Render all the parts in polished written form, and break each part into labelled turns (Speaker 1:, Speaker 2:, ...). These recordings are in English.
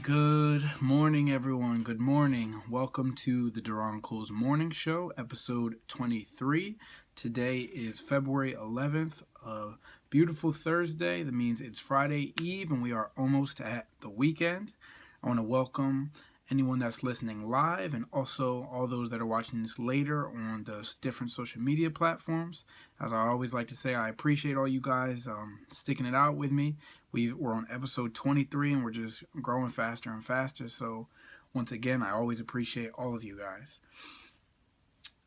Speaker 1: Good morning, everyone. Good morning. Welcome to the Duron Morning Show, episode 23. Today is February 11th, a beautiful Thursday. That means it's Friday Eve and we are almost at the weekend. I want to welcome anyone that's listening live and also all those that are watching this later on the different social media platforms. As I always like to say, I appreciate all you guys sticking it out with me. We're on episode 23 and we're just growing faster and faster. So once again, I always appreciate all of you guys.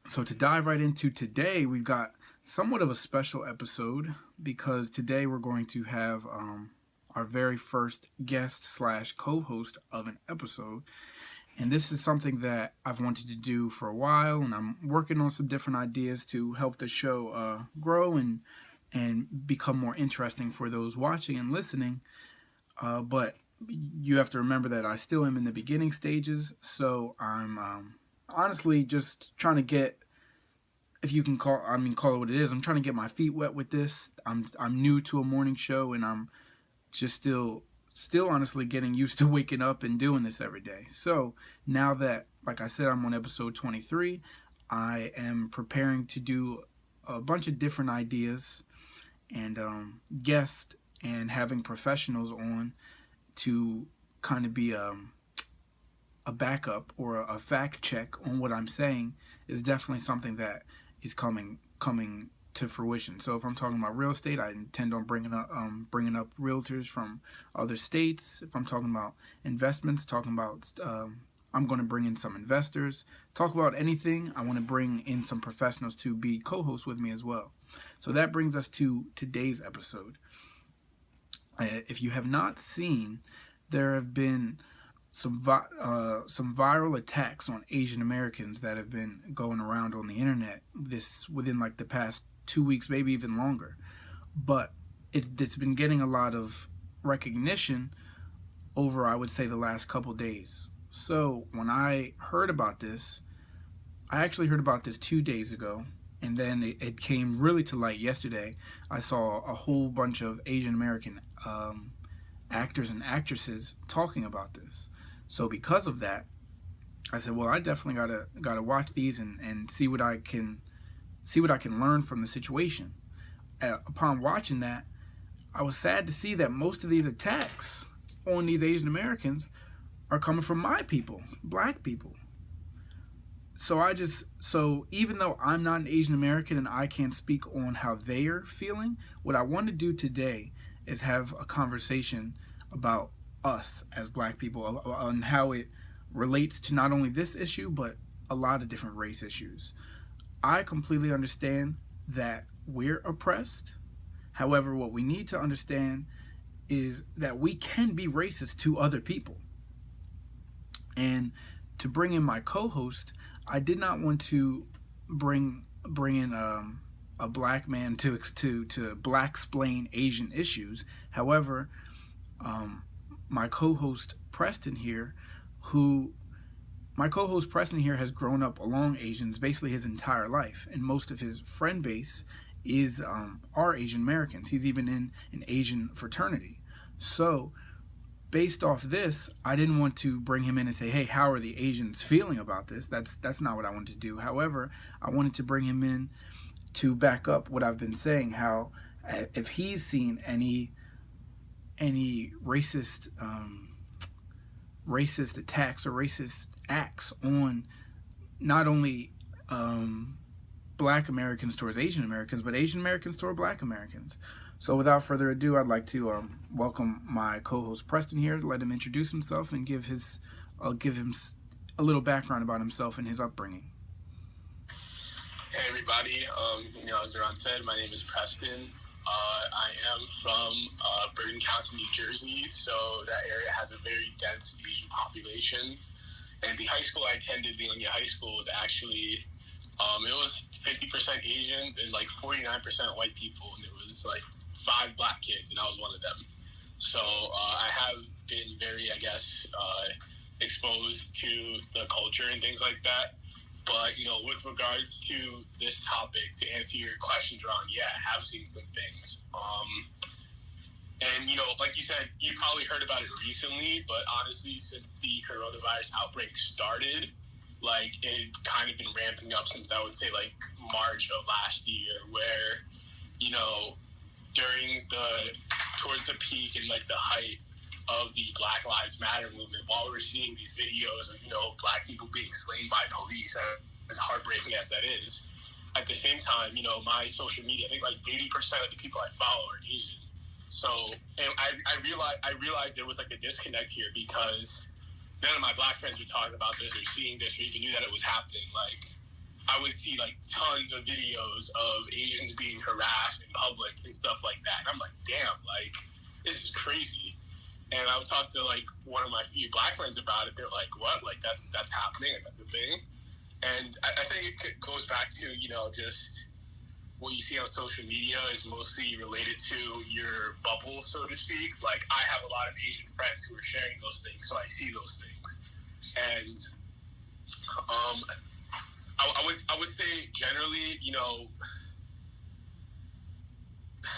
Speaker 1: So to dive right into today, we've got somewhat of a special episode because today we're going to have our very first guest slash co-host of an episode. And this is something that I've wanted to do for a while, and I'm working on some different ideas to help the show grow and become more interesting for those watching and listening. But you have to remember that I still am in the beginning stages, so I'm honestly just trying to get, if you can call it what it is. I'm trying to get my feet wet with this. I'm new to a morning show, and I'm just still honestly getting used to waking up and doing this every day. So now that, like I said, I'm on episode 23, I am preparing to do a bunch of different ideas and guests and having professionals on to kind of be a backup or a fact check on what I'm saying is definitely something that is coming to fruition. So if I'm talking about real estate, I intend on bringing up realtors from other states. If I'm talking about investments, I'm going to bring in some investors. Talk about anything. I want to bring in some professionals to be co-hosts with me as well. So that brings us to today's episode. If you have not seen, there have been some viral attacks on Asian Americans that have been going around on the internet within like the past 2 weeks, maybe even longer. But it's been getting a lot of recognition over, I would say, the last couple days. So when I heard about this, I actually heard about this 2 days ago, and then it came really to light yesterday. I saw a whole bunch of Asian American actors and actresses talking about this. So because of that, I said, well, I definitely gotta watch these and see what I can learn from the situation. Upon watching that, I was sad to see that most of these attacks on these Asian Americans are coming from my people, black people. So even though I'm not an Asian American and I can't speak on how they are feeling, what I want to do today is have a conversation about us as black people on how it relates to not only this issue but a lot of different race issues. I completely understand that we're oppressed. However, what we need to understand is that we can be racist to other people. And to bring in my co-host, I did not want to bring in a black man to black-splain Asian issues. However, my co-host Preston here has grown up along Asians basically his entire life, and most of his friend base are Asian Americans. He's even in an Asian fraternity. So based off this, I didn't want to bring him in and say, hey, how are the Asians feeling about this? That's not what I wanted to do. However, I wanted to bring him in to back up what I've been saying, how if he's seen any racist attacks or racist acts on not only black Americans towards Asian Americans, but Asian Americans toward black Americans. So without further ado, I'd like to welcome my co-host Preston here, let him introduce himself and give him a little background about himself and his upbringing.
Speaker 2: Hey everybody, as Duron said, my name is Preston. I am from Bergen County, New Jersey, so that area has a very dense Asian population. And the high school I attended, Leonia High School, was actually, it was 50% Asians and like 49% white people, and there was like 5 black kids, and I was one of them. So I have been very, exposed to the culture and things like that. But, with regards to this topic, to answer your question, Ron, yeah, I have seen some things. And, like you said, you probably heard about it recently, but honestly, since the coronavirus outbreak started, like, it kind of been ramping up since, I would say, like, March of last year, where, towards the peak and, like, the height of the Black Lives Matter movement, while we're seeing these videos of, Black people being slain by police, as heartbreaking as that is, at the same time, my social media, I think, like, 80% of the people I follow are Asian. So, and I realized there was like a disconnect here because none of my Black friends were talking about this or seeing this or even knew that it was happening. Like, I would see like tons of videos of Asians being harassed in public and stuff like that. And I'm like, damn, like, this is crazy. And I would talk to like one of my few Black friends about it. They're like, what? Like, that's happening? Like, that's a thing? And I think it goes back to, just what you see on social media is mostly related to your bubble, so to speak. Like, I have a lot of Asian friends who are sharing those things, so I see those things. And I would say generally,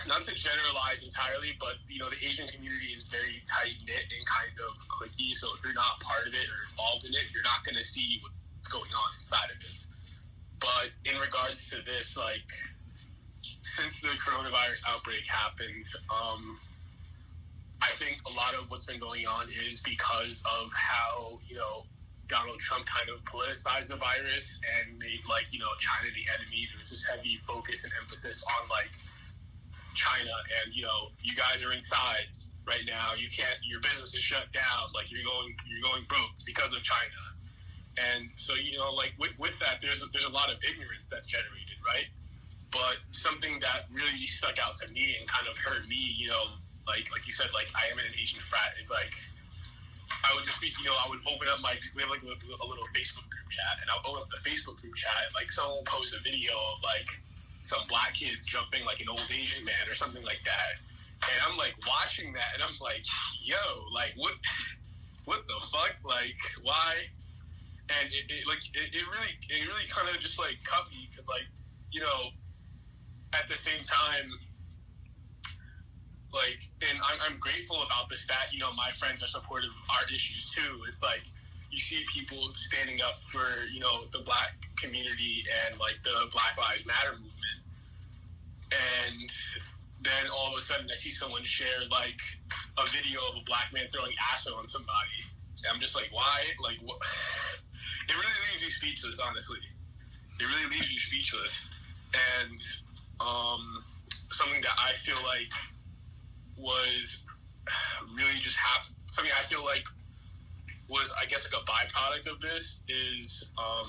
Speaker 2: not to generalize entirely, but, the Asian community is very tight-knit and kind of cliquey, so if you're not part of it or involved in it, you're not going to see what's going on inside of it. But in regards to this, like, since the coronavirus outbreak happened, I think a lot of what's been going on is because of how, Donald Trump kind of politicized the virus and made, like, China the enemy. There was this heavy focus and emphasis on, like, China and, you guys are inside right now. You can't, your business is shut down. Like, you're going broke because of China. And so, like, with that, there's a lot of ignorance that's generated, right? But something that really stuck out to me and kind of hurt me, like you said, like, I am in an Asian frat, is like, I would just be, I would open up we have like a little Facebook group chat, and I'll open up the Facebook group chat, and like someone will post a video of like some Black kids jumping like an old Asian man or something like that. And I'm like watching that, and I'm like, yo, like, what the fuck? Like, why? And it really kind of just like cut me, because like, at the same time, like, and I'm grateful about this, that, my friends are supportive of our issues too. It's like, you see people standing up for, the Black community and like the Black Lives Matter movement. And then all of a sudden I see someone share like a video of a Black man throwing acid on somebody. And I'm just like, why? Like, what? It really leaves you speechless, honestly. It really leaves you speechless. And something that I feel like was really just something I feel like was, I guess, like a byproduct of this is, I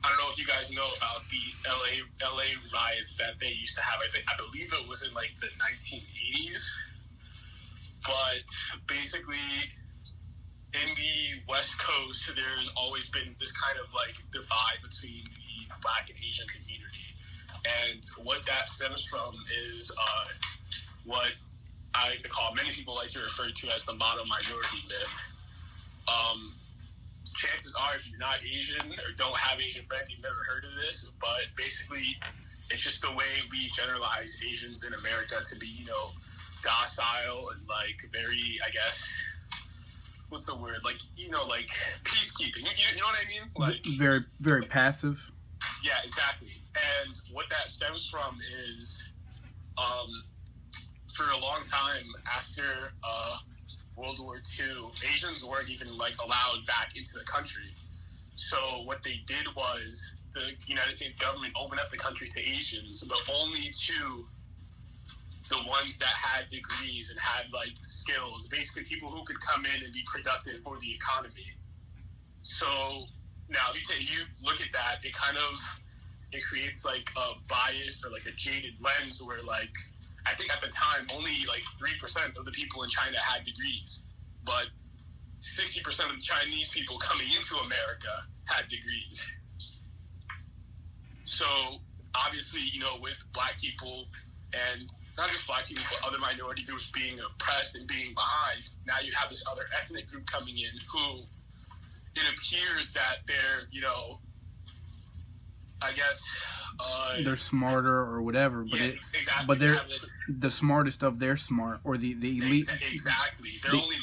Speaker 2: don't know if you guys know about the LA riots that they used to have. I believe it was in like the 1980s. But basically, in the West Coast, there's always been this kind of like divide between the Black and Asian community. And what that stems from is what I like to call, many people like to refer to as the mono minority myth. Chances are, if you're not Asian or don't have Asian friends, you've never heard of this. But basically, it's just the way we generalize Asians in America to be, docile and like very, I guess, what's the word? Like, like peacekeeping. You know what I mean? Like,
Speaker 1: very, very passive.
Speaker 2: Yeah, exactly. And what that stems from is, for a long time after World War II, Asians weren't even like allowed back into the country. So what they did was the United States government opened up the country to Asians, but only to the ones that had degrees and had like skills, basically people who could come in and be productive for the economy. So now if you look at that, it creates like a bias or like a jaded lens where, like, I think at the time only like 3% of the people in China had degrees, but 60% of the Chinese people coming into America had degrees. So obviously, with Black people, and not just Black people, but other minority groups being oppressed and being behind, now you have this other ethnic group coming in who it appears that they're, I guess
Speaker 1: they're smarter or whatever, but
Speaker 2: yeah, exactly.
Speaker 1: but they're the smartest of their smart, or the elite.
Speaker 2: Exactly. They're only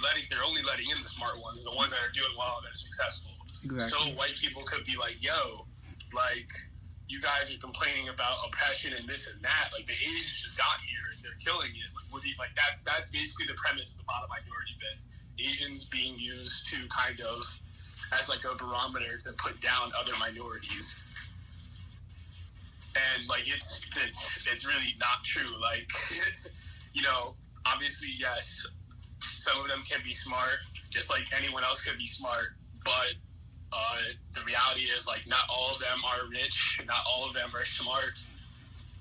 Speaker 2: letting in the smart ones, the ones that are doing well, that are successful.
Speaker 1: Exactly.
Speaker 2: So white people could be like, yo, like, you guys are complaining about oppression and this and that. Like, the Asians just got here and they're killing it. Like, what do you, like, that's basically the premise of the model minority myth. Asians being used to kind of as like a barometer to put down other minorities. And like it's really not true. Like, you know, obviously, yes, some of them can be smart, just like anyone else can be smart. But the reality is, like, not all of them are rich, not all of them are smart.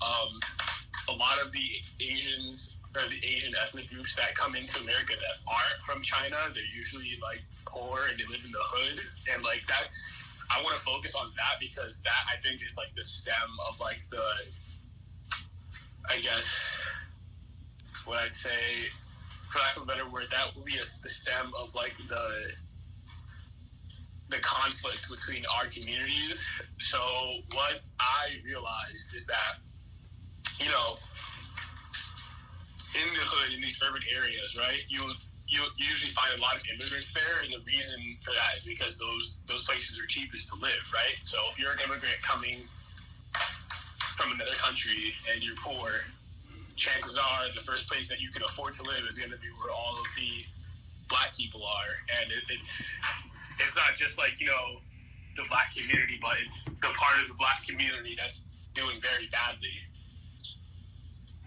Speaker 2: A lot of the Asians or the Asian ethnic groups that come into America that aren't from China, they're usually like poor and they live in the hood, and like that's. I want to focus on that because that, I think, is like the stem of like the, I guess, what I'd say, for lack of a better word, that would be the stem of like the conflict between our communities. So what I realized is that, you know, in the hood, in these urban areas, right, you usually find a lot of immigrants there, and the reason for that is because those places are cheapest to live, right? So if you're an immigrant coming from another country and you're poor, chances are the first place that you can afford to live is going to be where all of the black people are. And it's not just like, you know, the black community, but it's the part of the black community that's doing very badly.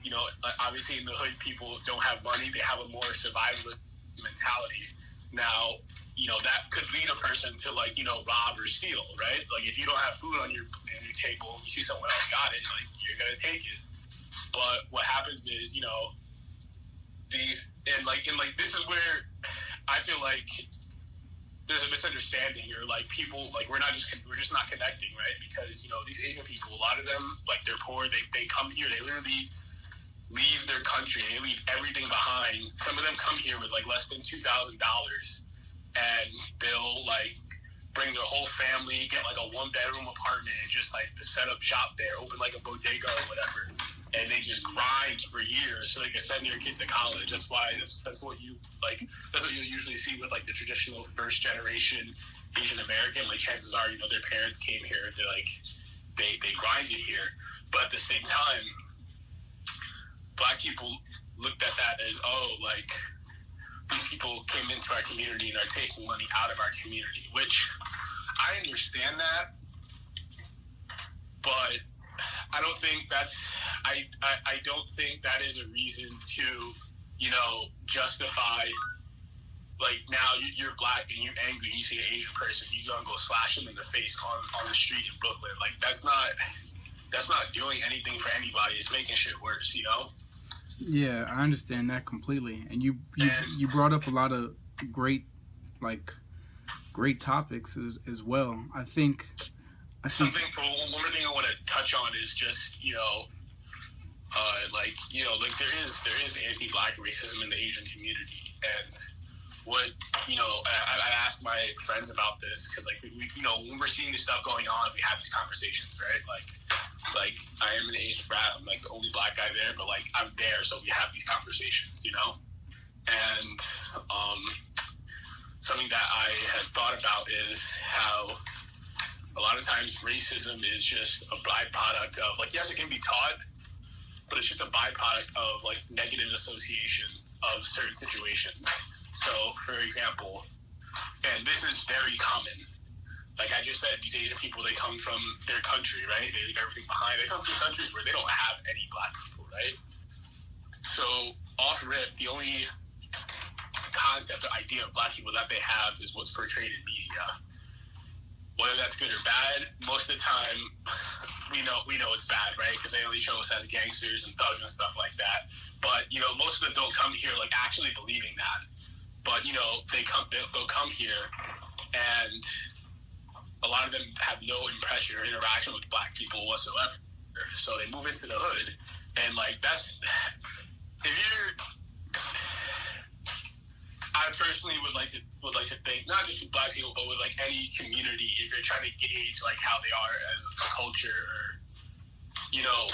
Speaker 2: You know, obviously in the hood, people don't have money. They have a more survivalist mentality. Now, you know, that could lead a person to, like, you know, rob or steal, right? Like, if you don't have food on your table, you see someone else got it, like, you're going to take it. But what happens is, you know, this is where I feel like there's a misunderstanding, or like people, like, we're just not connecting, right? Because, you know, these Asian people, a lot of them, like, they're poor, they come here, they literally leave their country, they leave everything behind. Some of them come here with like less than $2,000, and they'll like bring their whole family, get like a 1-bedroom apartment, and just like set up shop there, open like a bodega or whatever, and they just grind for years so they can send their kids to college. That's why that's what you usually see with like the traditional first generation Asian American. Like, chances are, you know, their parents came here, they're like they grinded here, but at the same time, black people looked at that as, oh, like, these people came into our community and are taking money out of our community, which I understand that, but I don't think I don't think that is a reason to, you know, justify, like, now you're black and you're angry and you see an Asian person, you're gonna go slash them in the face on the street in Brooklyn. Like, that's not doing anything for anybody. It's making shit worse, you know?
Speaker 1: Yeah, I understand that completely. And you brought up a lot of great topics as well. I think
Speaker 2: one more thing I want to touch on is just, you know, there is anti-black racism in the Asian community, and what, you know, I asked my friends about this because, like, we, you know, when we're seeing this stuff going on, we have these conversations, right? Like I am an Asian brat, I'm like the only black guy there, but like I'm there, so we have these conversations, you know. And something that I had thought about is how a lot of times racism is just a byproduct of, like, yes, it can be taught, but it's just a byproduct of like negative association of certain situations. So, for example, and this is very common, like I just said, these Asian people, they come from their country, right? They leave everything behind. They come from countries where they don't have any black people, right? So, off rip, the only concept or idea of black people that they have is what's portrayed in media. Whether that's good or bad, most of the time, we know it's bad, right? Because they only show us as gangsters and thugs and stuff like that. But, you know, most of them don't come here like actually believing that. But, you know, they'll come here, and a lot of them have no impression or interaction with black people whatsoever. So they move into the hood, and like I personally would like to think, not just with Black people, but with like any community, if you're trying to gauge like how they are as a culture, or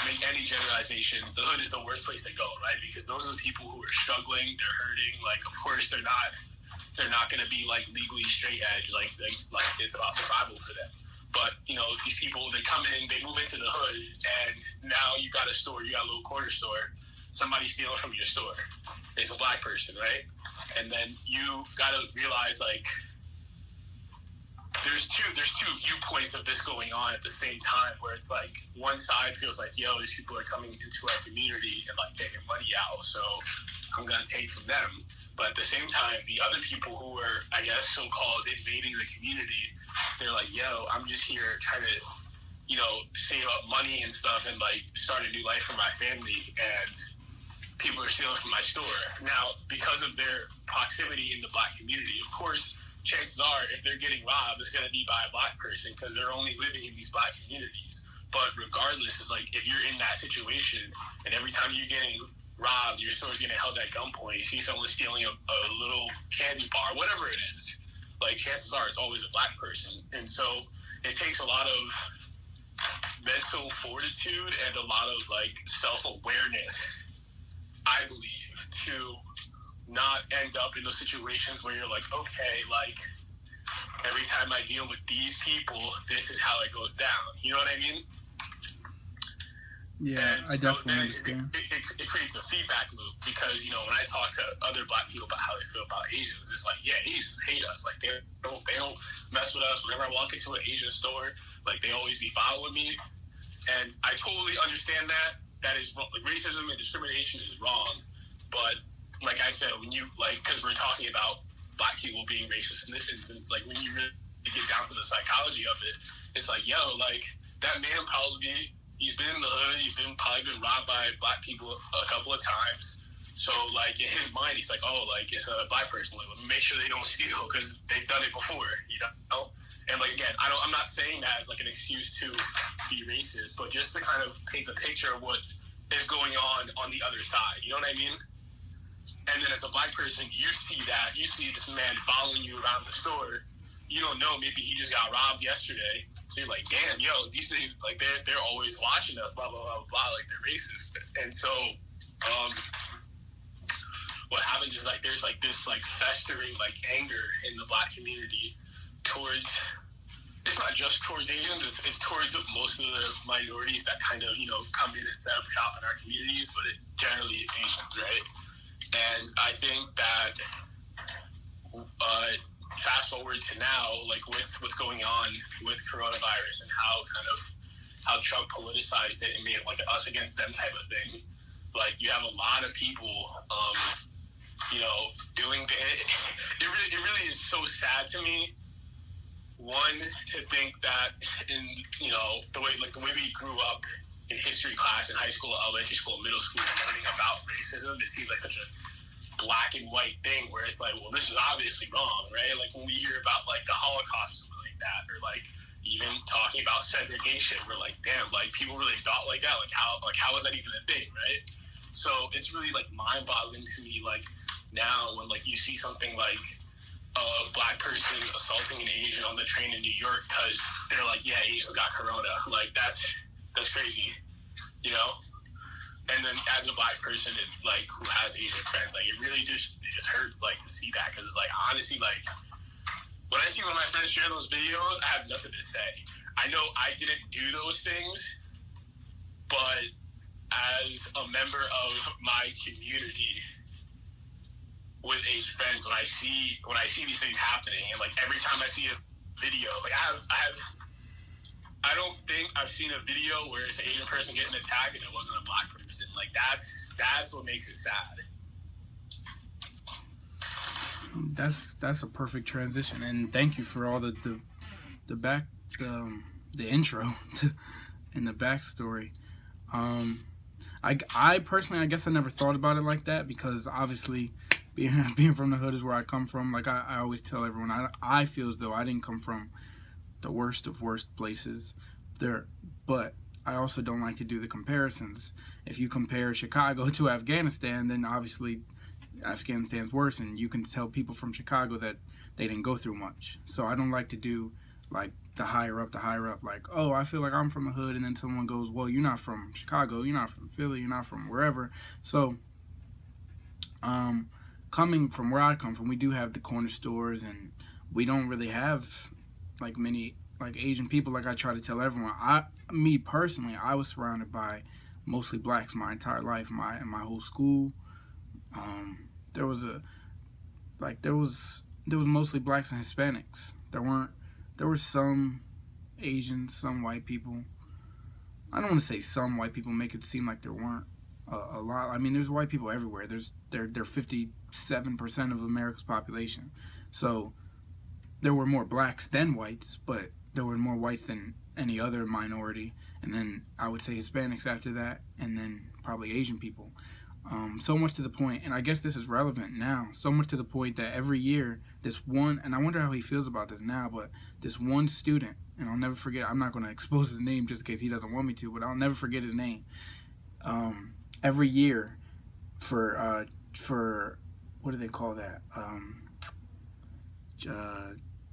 Speaker 2: make any generalizations, the hood is the worst place to go, right? Because those are the people who are struggling, they're hurting. Like, of course, they're not going to be like legally straight edge, like it's about survival for them. But these people, they come in, they move into the hood, and now you got a store, you got a little corner store. Somebody's stealing from your store. It's a Black person, right? And then you got to realize, like, there's two viewpoints of this going on at the same time, where it's like one side feels like, yo, these people are coming into our community and like taking money out, so I'm gonna take from them. But at the same time, the other people who are, I guess, so-called invading the community, they're like, yo, I'm just here trying to save up money and stuff and like start a new life for my family, and people are stealing from my store. Now, because of their proximity in the Black community, of course, chances are, if they're getting robbed, it's going to be by a Black person because they're only living in these Black communities. But regardless, it's like, if you're in that situation and every time you're getting robbed, your store's getting held at gunpoint, you see someone stealing a little candy bar, whatever it is, like, chances are it's always a Black person. And so it takes a lot of mental fortitude and a lot of like self-awareness, I believe, to not end up in those situations where you're like, okay, like, every time I deal with these people, this is how it goes down. You know what I mean?
Speaker 1: Yeah, and I definitely understand.
Speaker 2: It creates a feedback loop because, when I talk to other Black people about how they feel about Asians, it's like, yeah, Asians hate us. Like, they don't mess with us. Whenever I walk into an Asian store, like, they always be following me. And I totally understand that. That is wrong. Like, racism and discrimination is wrong. But like I said, when you, like, because we're talking about Black people being racist in this instance, like, when you really get down to the psychology of it, it's like, yo, like, that man probably, he's been in the hood, probably been robbed by Black people a couple of times. So, like, in his mind, he's like, oh, like, it's a Black person. Like, let me make sure they don't steal because they've done it before, And, like, again, I'm not saying that as, like, an excuse to be racist, but just to kind of paint the picture of what is going on the other side. You know what I mean? And then as a Black person, you see this man following you around the store. You don't know, maybe he just got robbed yesterday. So you're like, damn, yo, these things, like, they're always watching us, blah, blah, blah, blah, like, they're racist. And so, what happens is, like, there's, like, this, like, festering, like, anger in the Black community towards, it's not just towards Asians, it's towards most of the minorities that kind of, come in and set up shop in our communities, but generally it's Asians, right? And I think that fast forward to now, like, with what's going on with coronavirus and how Trump politicized it and made it like us against them type of thing, like, you have a lot of people, doing it really is so sad to me. One, to think that in, the way we grew up in history class in high school, elementary school, middle school, learning about racism, it seems like such a black and white thing where it's like, well, this is obviously wrong, right? Like, when we hear about, like, the Holocaust or something like that, or, like, even talking about segregation, we're like, damn, like, people really thought like that. Like, how is that even a thing, right? So it's really, like, mind-boggling to me, like, now when, like, you see something like a Black person assaulting an Asian on the train in New York because they're like, yeah, Asians got corona. Like, that's crazy, And then as a Black person, like, who has Asian friends, like, it just hurts, like, to see that, because it's like, honestly, like, when I see one of my friends share those videos, I have nothing to say. I know I didn't do those things, but as a member of my community with Asian friends, when I see these things happening, and, like, every time I see a video, like, I don't think I've seen a video where it's an Asian person getting attacked and it wasn't a Black person. Like, that's what makes it sad.
Speaker 1: That's a perfect transition, and thank you for all the intro and the backstory. I personally, I guess I never thought about it like that, because obviously being from the hood is where I come from. Like, I always tell everyone, I feel as though I didn't come from the worst of worst places there, but I also don't like to do the comparisons. If you compare Chicago to Afghanistan, then obviously Afghanistan's worse, and you can tell people from Chicago that they didn't go through much. So I don't like to do like the higher up, like, oh, I feel like I'm from the hood, and then someone goes, well, you're not from Chicago, you're not from Philly, you're not from wherever. So coming from where I come from, we do have the corner stores, and we don't really have like many like Asian people. Like I try to tell everyone, me personally, I was surrounded by mostly blacks my entire life. In my whole school, there was mostly blacks and Hispanics. There were some Asians, some white people. I don't want to say some white people, make it seem like there weren't a lot. I mean, there's white people everywhere. They're 57% of America's population. So there were more blacks than whites, but there were more whites than any other minority. And then I would say Hispanics after that, and then probably Asian people. So much to the point, and I guess this is relevant now, so much to the point that every year, this one, and I wonder how he feels about this now, but this one student, and I'll never forget, I'm not going to expose his name just in case he doesn't want me to, but I'll never forget his name. Every year for what do they call that?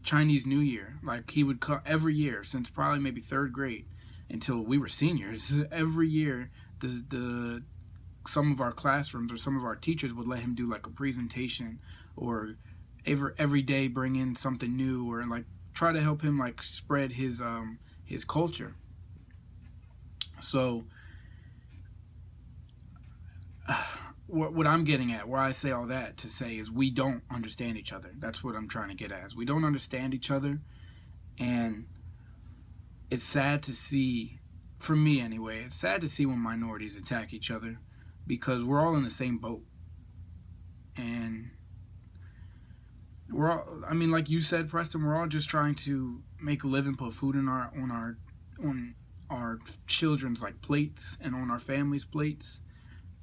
Speaker 1: Chinese New Year. Like he would come every year since probably maybe third grade until we were seniors. Every year, the some of our classrooms or some of our teachers would let him do like a presentation, or every day bring in something new, or like try to help him like spread his culture. So what I'm getting at, where I say all that to say, is we don't understand each other. That's what I'm trying to get at. Is we don't understand each other, and it's sad to see, for me anyway, it's sad to see when minorities attack each other, because we're all in the same boat. And we're all, I mean, like you said, Preston, we're all just trying to make a living, put food in on our children's like plates and on our families' plates.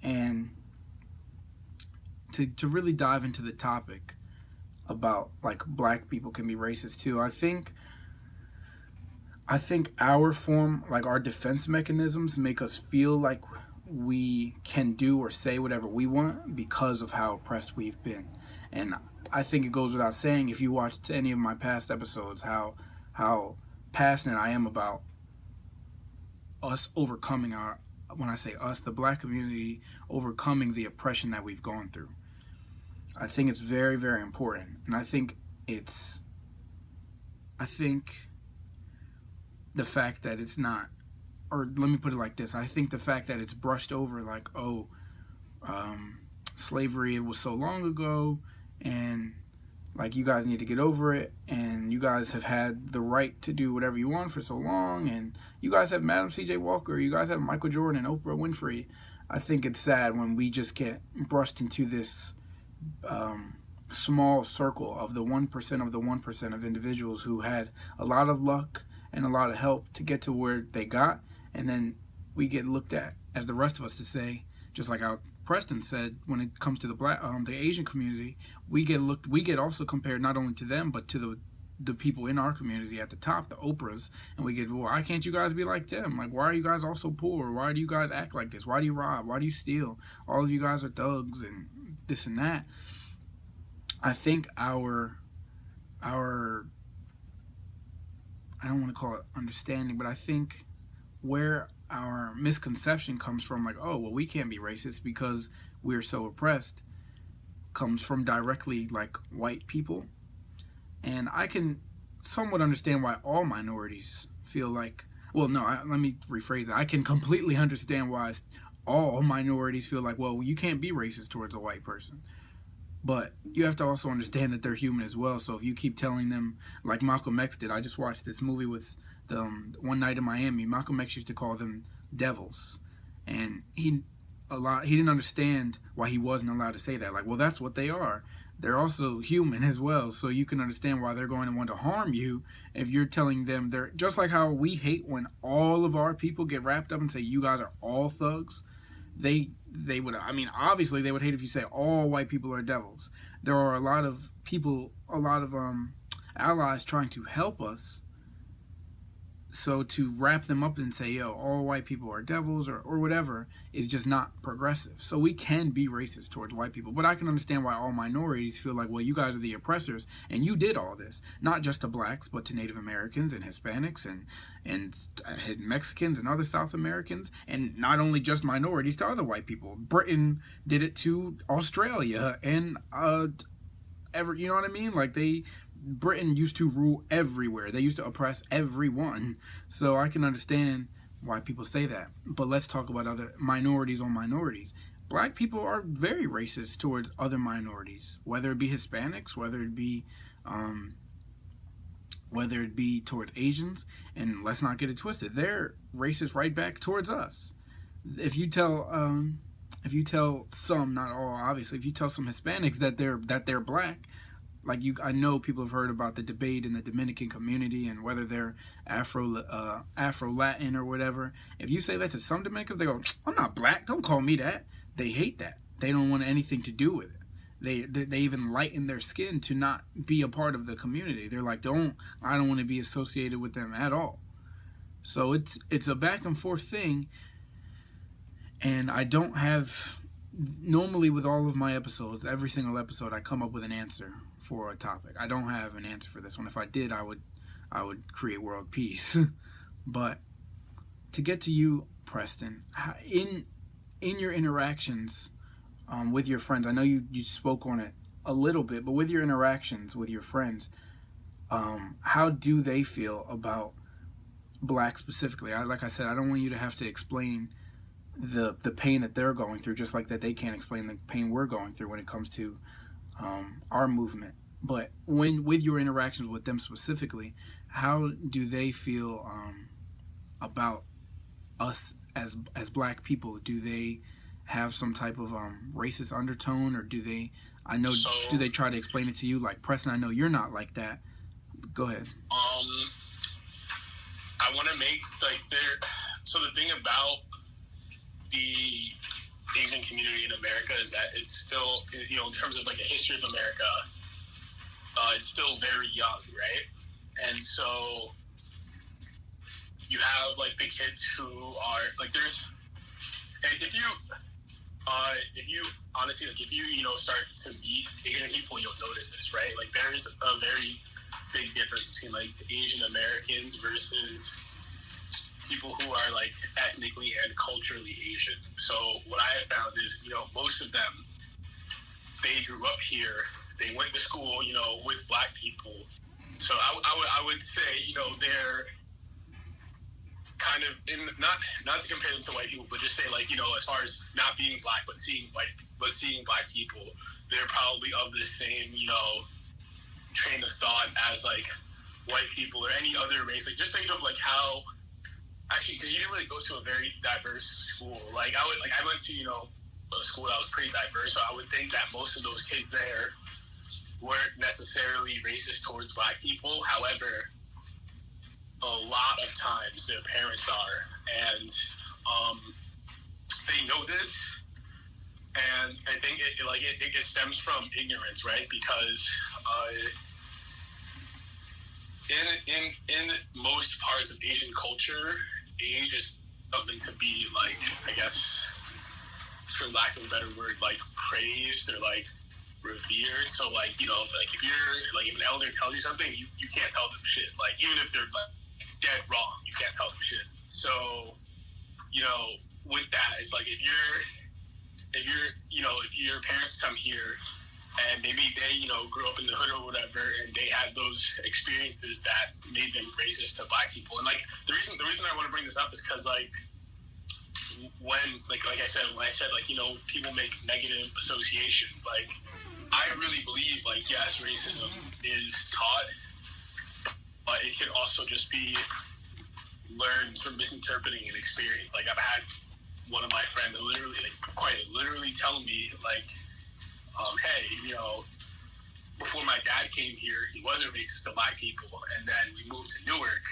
Speaker 1: And to really dive into the topic about like black people can be racist too, I think our form, like our defense mechanisms, make us feel like we can do or say whatever we want because of how oppressed we've been. And I think it goes without saying, if you watched any of my past episodes, how passionate I am about us overcoming our, when I say us, the black community overcoming the oppression that we've gone through. I think it's very, very important. And I think the fact that it's not, or let me put it like this, I think the fact that it's brushed over like, oh, slavery, it was so long ago, and like you guys need to get over it, and you guys have had the right to do whatever you want for so long, and you guys have Madam C.J. Walker, you guys have Michael Jordan and Oprah Winfrey. I think it's sad when we just get brushed into this small circle of the 1% of the 1% of individuals who had a lot of luck and a lot of help to get to where they got, and then we get looked at as the rest of us to say, just like how Preston said, when it comes to the Asian community, we get also compared not only to them but to the people in our community at the top, the Oprahs, and we get, well, why can't you guys be like them? Like, why are you guys all so poor? Why do you guys act like this? Why do you rob? Why do you steal? All of you guys are thugs and this and that. I think our I don't want to call it understanding, but I think where our misconception comes from, like, oh, well, we can't be racist because we're so oppressed, comes from directly like white people. And I can somewhat understand why all minorities feel like, well, no, let me rephrase that. I can completely understand why all minorities feel like, well, you can't be racist towards a white person. But you have to also understand that they're human as well. So if you keep telling them, like Malcolm X did, I just watched this movie with the One Night in Miami. Malcolm X used to call them devils, and he didn't understand why he wasn't allowed to say that. Like, well, that's what they are. They're also human as well. So you can understand why they're going to want to harm you if you're telling them they're just like how we hate when all of our people get wrapped up and say you guys are all thugs. They would, I mean, obviously they would hate if you say all white people are devils. There are a lot of people, a lot of allies trying to help us So to wrap them up and say, yo, all white people are devils or whatever is just not progressive. So we can be racist towards white people, but I can understand why all minorities feel like, well, you guys are the oppressors and you did all this, not just to blacks, but to Native Americans and Hispanics and Mexicans and other South Americans, and not only just minorities to other white people. Britain did it to Australia and you know what I mean? Like Britain used to rule everywhere. They used to oppress everyone. So I can understand why people say that. But let's talk about other minorities on minorities. Black people are very racist towards other minorities, whether it be Hispanics, whether it be towards Asians, and let's not get it twisted. They're racist right back towards us. If you tell some, not all, obviously, if you tell some Hispanics that they're black, like I know people have heard about the debate in the Dominican community and whether they're Afro-Latin or whatever. If you say that to some Dominicans, they go, "I'm not black. Don't call me that." They hate that. They don't want anything to do with it. They even lighten their skin to not be a part of the community. They're like, I don't want to be associated with them at all. So it's a back and forth thing, and I don't have. Normally, with all of my episodes, every single episode, I come up with an answer for a topic. I don't have an answer for this one. If I did, I would create world peace. But to get to you, Preston, in your interactions with your friends, I know you spoke on it a little bit, but with your interactions with your friends, how do they feel about black specifically? Like I said, I don't want you to have to explain the pain that they're going through, just like that they can't explain the pain we're going through when it comes to our movement. But with your interactions with them specifically, how do they feel about us as black people? Do they have some type of racist undertone, or do they try to explain it to you? Like, Preston, I know you're not like that. Go ahead.
Speaker 2: I want to make so the thing about the Asian community in America is that it's still, in terms of like a history of America, it's still very young, right? And so you have like the kids who are like, and if you honestly, like if you start to meet Asian people, you'll notice this, right? Like there's a very big difference between like Asian Americans versus people who are like ethnically and culturally Asian. So what I have found is, most of them, they grew up here, they went to school, with black people. So I would say, they're kind of in, not to compare them to white people, but just say like, as far as not being black, but seeing black people, they're probably of the same, train of thought as like white people or any other race. Like just think of like how, actually, because you didn't really go to a very diverse school. Like I went to a school that was pretty diverse, so I would think that most of those kids there weren't necessarily racist towards black people. However, a lot of times their parents are, and they know this, and I think it stems from ignorance, right? Because in most parts of Asian culture, age is something to be like, I guess, for lack of a better word, like praised or like revered. So like, if you're like, if an elder tells you something, you can't tell them shit. Like even if they're like dead wrong, you can't tell them shit. So with that, it's like if your parents come here and maybe they, grew up in the hood or whatever, and they had those experiences that made them racist to black people. And like the reason I want to bring this up is because like when like I said, like people make negative associations. Like I really believe like yes, racism is taught, but it can also just be learned from misinterpreting an experience. Like I've had one of my friends quite literally tell me like, hey, before my dad came here, he wasn't racist to black people, and then we moved to Newark,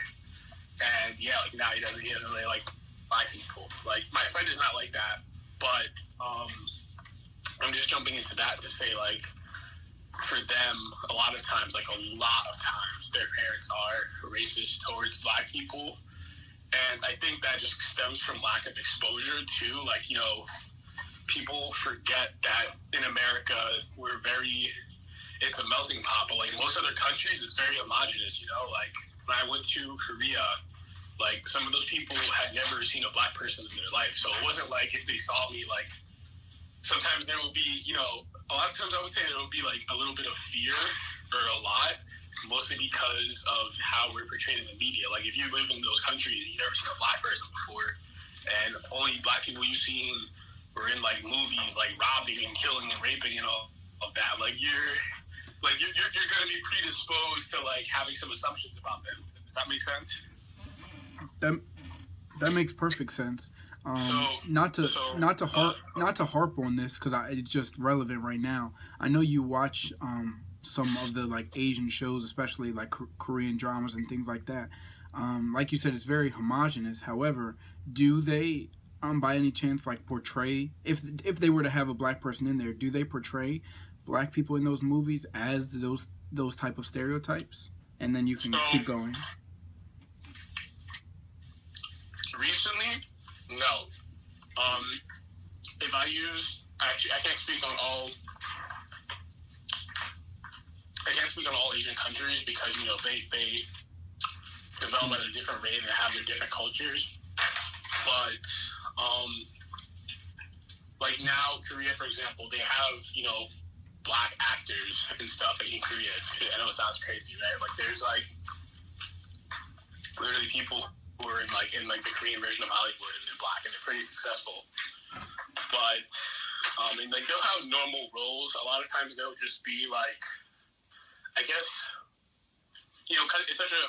Speaker 2: and yeah, like now he doesn't really like black people. Like my friend is not like that, but I'm just jumping into that to say like, for them, a lot of times their parents are racist towards black people, And I think that just stems from lack of exposure too. Like, you know, people forget that in America it's a melting pot, but like most other countries, it's very homogenous, you know? Like when I went to Korea, like some of those people had never seen a black person in their life. So it wasn't like if they saw me, like sometimes there will be, you know, a lot of times I would say there will be like a little bit of fear or a lot, mostly because of how we're portrayed in the media. Like if you live in those countries and you've never seen a black person before, and only black people you've seen were in like movies like robbing and killing and raping and all of that, like you're going to be predisposed to like having some assumptions about them. Does that make sense?
Speaker 1: That makes perfect sense.
Speaker 2: So,
Speaker 1: Not to harp on this because it's just relevant right now. I know you watch some of the like Asian shows, especially like Korean dramas and things like that. Like you said, it's very homogenous. However, do they by any chance like portray, if they were to have a black person in there, do they portray black people in those movies as those type of stereotypes? And then you can keep going.
Speaker 2: Recently, no. If I use actually, I can't speak on all. I can't speak on all Asian countries because you know they develop at a different rate and they have their different cultures. But like now, Korea, for example, they have you know black actors and stuff in Korea. I know it sounds crazy, right? Like there's like literally people who are in the Korean version of Hollywood and they're black and they're pretty successful. But and like they'll have normal roles. A lot of times they'll just be like, I guess, you know, cause it's such a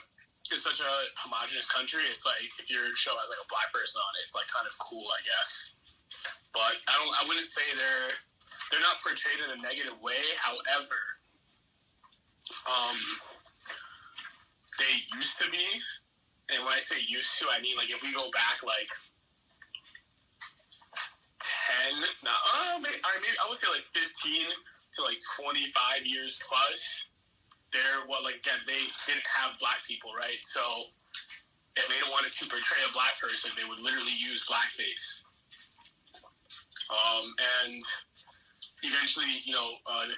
Speaker 2: homogenous country. It's like if your show has like a black person on it, it's like kind of cool, I guess. But I wouldn't say they're not portrayed in a negative way. However, they used to be. And when I say used to, I mean like if we go back like 10, maybe I would say like 15 to like 25 years plus. They didn't have black people, right? So if they wanted to portray a black person, they would literally use blackface. And eventually, you know, the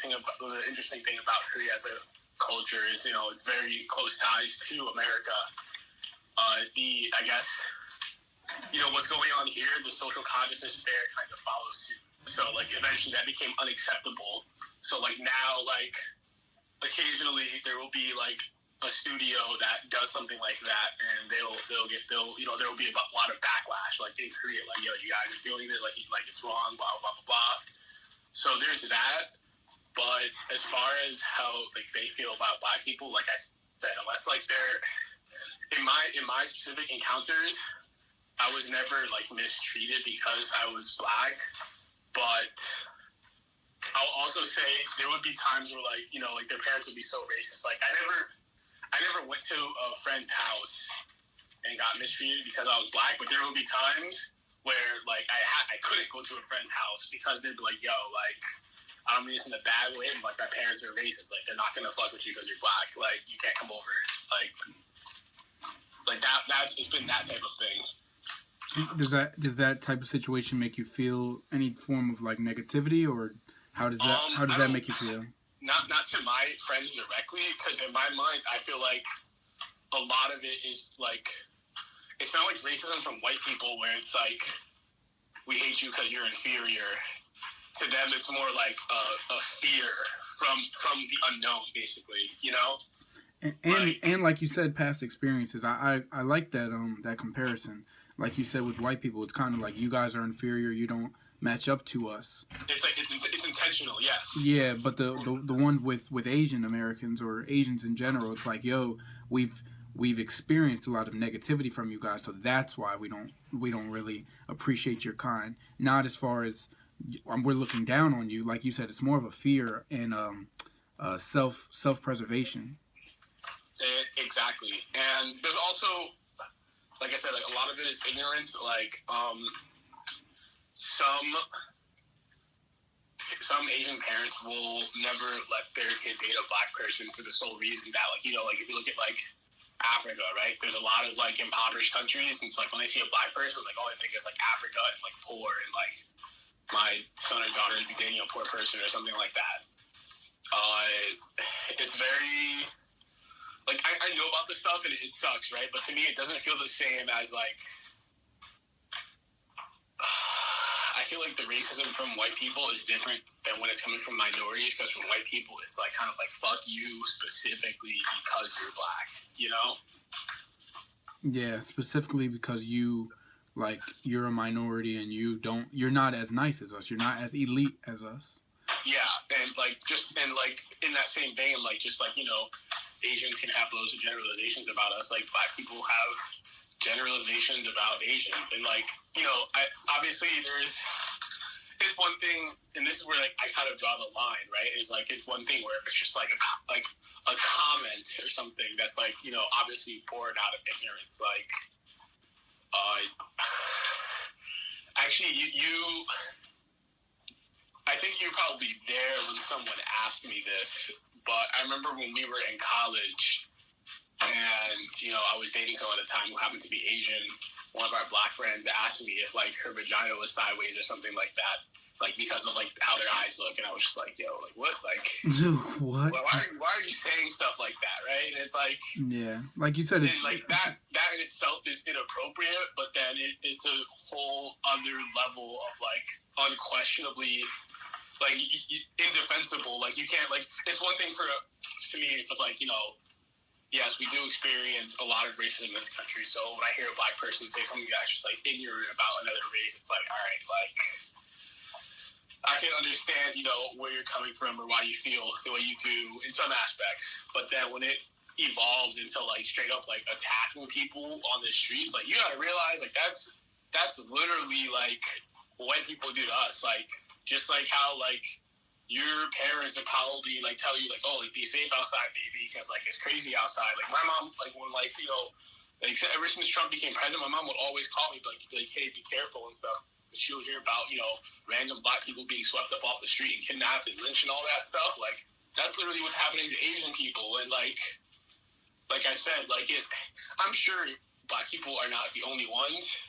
Speaker 2: interesting thing about Korea as a culture is, you know, it's very close ties to America. I guess, you know, what's going on here, the social consciousness there kind of follows suit. So, like, eventually that became unacceptable. So, like, now, like, occasionally there will be, like, a studio that does something like that, and there will be a lot of backlash, like, in Korea, like, yo, you guys are doing this, like it's wrong, blah, blah, blah, blah. So, there's that. But as far as how, like, they feel about black people, like I said, unless, like, they're... In my specific encounters, I was never like mistreated because I was black, but I'll also say there would be times where like you know like their parents would be so racist. Like I never went to a friend's house and got mistreated because I was black, but there would be times where like I couldn't go to a friend's house because they'd be like, yo, like I don't mean this in a bad way, but like my parents are racist. Like they're not gonna fuck with you because you're black. Like you can't come over. Like it's been that type of thing.
Speaker 1: Does that type of situation make you feel any form of like negativity, or how does that make you feel?
Speaker 2: Not to my friends directly, because in my mind I feel like a lot of it is like it's not like racism from white people where it's like we hate you because you're inferior. To them, it's more like a fear from the unknown, basically. You know.
Speaker 1: And like you said, past experiences. I like that comparison. Like you said with white people, it's kind of like you guys are inferior. You don't match up to us.
Speaker 2: It's like it's intentional, yes.
Speaker 1: Yeah, but the one with Asian Americans or Asians in general, it's like yo, we've experienced a lot of negativity from you guys, so that's why we don't really appreciate your kind. Not as far as we're looking down on you. Like you said, it's more of a fear and self-preservation.
Speaker 2: Exactly. And there's also, like I said, like a lot of it is ignorance. Like some Asian parents will never let their kid date a black person for the sole reason that, like, you know, like if you look at like Africa, right? There's a lot of like impoverished countries, and it's like when they see a black person, like all they think is like Africa and like poor, and like my son or daughter would be dating a poor person or something like that. It's very like I know about this stuff and it sucks, right? But to me, it doesn't feel the same as like I feel like the racism from white people is different than when it's coming from minorities, because from white people, it's like kind of like fuck you specifically because you're black, you know?
Speaker 1: Yeah, specifically because you're a minority and you're not as nice as us. You're not as elite as us.
Speaker 2: Yeah, and like in that same vein, like just like, you know, Asians can have those generalizations about us. Like black people have generalizations about Asians, and like, you know, obviously it's one thing, and this is where like I kind of draw the line, right? Is like it's one thing where it's just like a comment or something that's like, you know, obviously born out of ignorance. Like, actually, I think you're probably there when someone asked me this, but I remember when we were in college, and you know, I was dating someone at the time who happened to be Asian. One of our black friends asked me if like her vagina was sideways or something like that, like because of like how their eyes look, and I was just like, yo, like what, like
Speaker 1: what?
Speaker 2: Why are you saying stuff like that, right? And it's like,
Speaker 1: yeah, like you said, it's
Speaker 2: like that in itself is inappropriate, but then it's a whole other level of like unquestionably like indefensible. Like you can't like it's one thing to me it's like, you know. Yes, we do experience a lot of racism in this country. So when I hear a black person say something that's just like ignorant about another race, it's like, all right, like I can understand, you know, where you're coming from or why you feel the way you do in some aspects. But then when it evolves into like straight up like attacking people on the streets, like you gotta realize like that's literally like what white people do to us. Like just like how like your parents would probably like tell you like, oh, like be safe outside, baby, because like it's crazy outside. Like my mom, like when like, you know, like ever since Trump became president, my mom would always call me like hey, be careful and stuff. And she would hear about, you know, random black people being swept up off the street and kidnapped and lynched and all that stuff. Like that's literally what's happening to Asian people. And like I said, like I'm sure black people are not the only ones,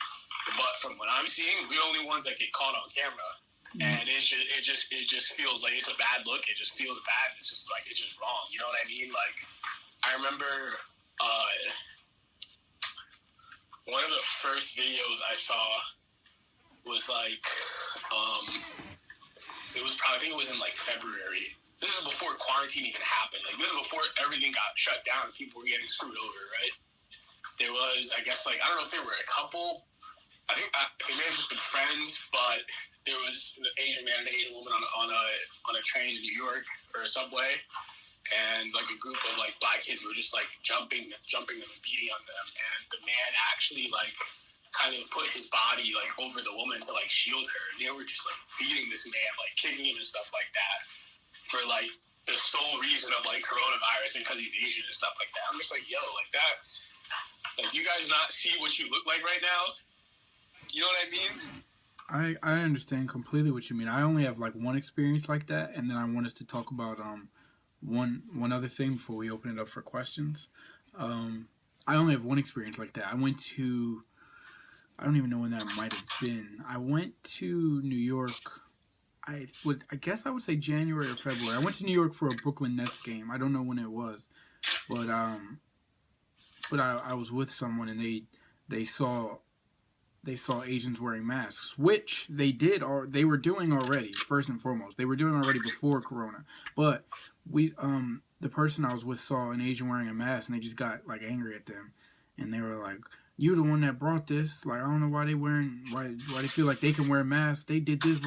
Speaker 2: but from what I'm seeing, we're the only ones that get caught on camera. And it just feels like it's a bad look. It just feels bad. It's just like it's just wrong. You know what I mean? Like I remember one of the first videos I saw was like it was probably I think it was in like February. This is before quarantine even happened. Like this is before everything got shut down and people were getting screwed over. Right? There was I guess like I don't know if there were a couple. I think they may have just been friends, but there was an Asian man and an Asian woman on a train in New York or a subway, and like a group of like black kids were just like jumping them and beating on them, and the man actually like kind of put his body like over the woman to like shield her, and they were just like beating this man, like kicking him and stuff like that for like the sole reason of like coronavirus and because he's Asian and stuff like that. I'm just like, yo, like that's like, do you guys not see what you look like right now? You know what I
Speaker 1: mean? I understand completely what you mean. I only have like one experience like that, and then I want us to talk about one other thing before we open it up for questions. I only have one experience like that. I don't even know when that might have been. I went to New York. I guess I would say January or February. I went to New York for a Brooklyn Nets game. I don't know when it was, but I was with someone and they saw Asians wearing masks, which they were doing already. First and foremost, they were doing already before Corona. But the person I was with saw an Asian wearing a mask, and they just got like angry at them, and they were like, "You the one that brought this? Like, I don't know why they feel like they can wear masks. They did this."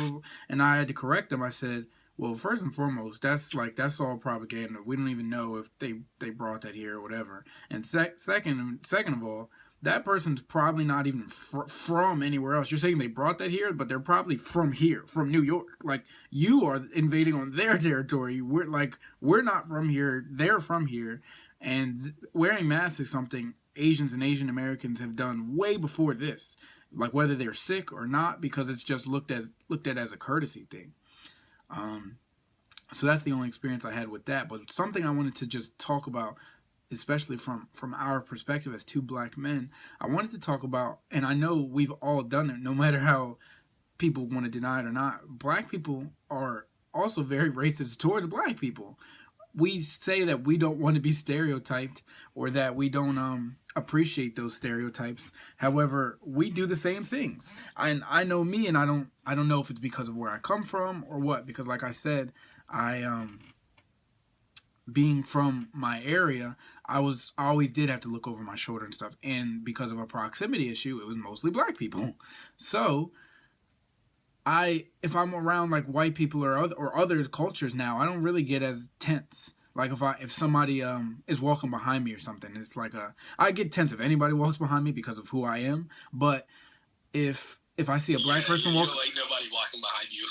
Speaker 1: And I had to correct them. I said, "Well, first and foremost, that's all propaganda. We don't even know if they brought that here or whatever. And second of all, that person's probably not even from anywhere else. You're saying they brought that here, but they're probably from here, from New York. Like, you are invading on their territory. We're not from here. They're from here. And wearing masks is something Asians and Asian Americans have done way before this. Like, whether they're sick or not, because it's just looked at as a courtesy thing. So that's the only experience I had with that. But something I wanted to just talk about especially from our perspective as two black men, I wanted to talk about, and I know we've all done it, no matter how people want to deny it or not. Black people are also very racist towards black people. We say that we don't want to be stereotyped or that we don't appreciate those stereotypes. However, we do the same things. I know me, and I don't know if it's because of where I come from or what. Because like I said, I being from my area, I always did have to look over my shoulder and stuff. And because of a proximity issue, it was mostly black people. So if I'm around like white people or other cultures now, I don't really get as tense. Like if somebody is walking behind me or something, it's like I get tense if anybody walks behind me because of who I am. But if I see a black person walk,
Speaker 2: you don't like nobody walking behind you.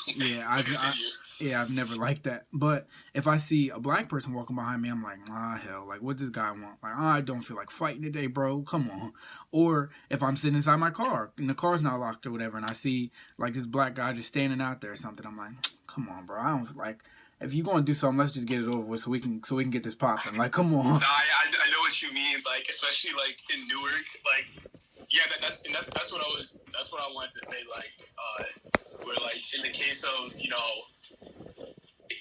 Speaker 1: I've never liked that. But if I see a black person walking behind me, I'm like, hell, like what does this guy want? Like, I don't feel like fighting today, bro. Come on. Or if I'm sitting inside my car and the car's not locked or whatever, and I see like this black guy just standing out there or something, I'm like, come on, bro. I don't like. If you're gonna do something, let's just get it over with so we can get this popping. Like, come on.
Speaker 2: No, I know what you mean. Like, especially like in Newark, like. Yeah, that's what I wanted to say. Like, where like in the case of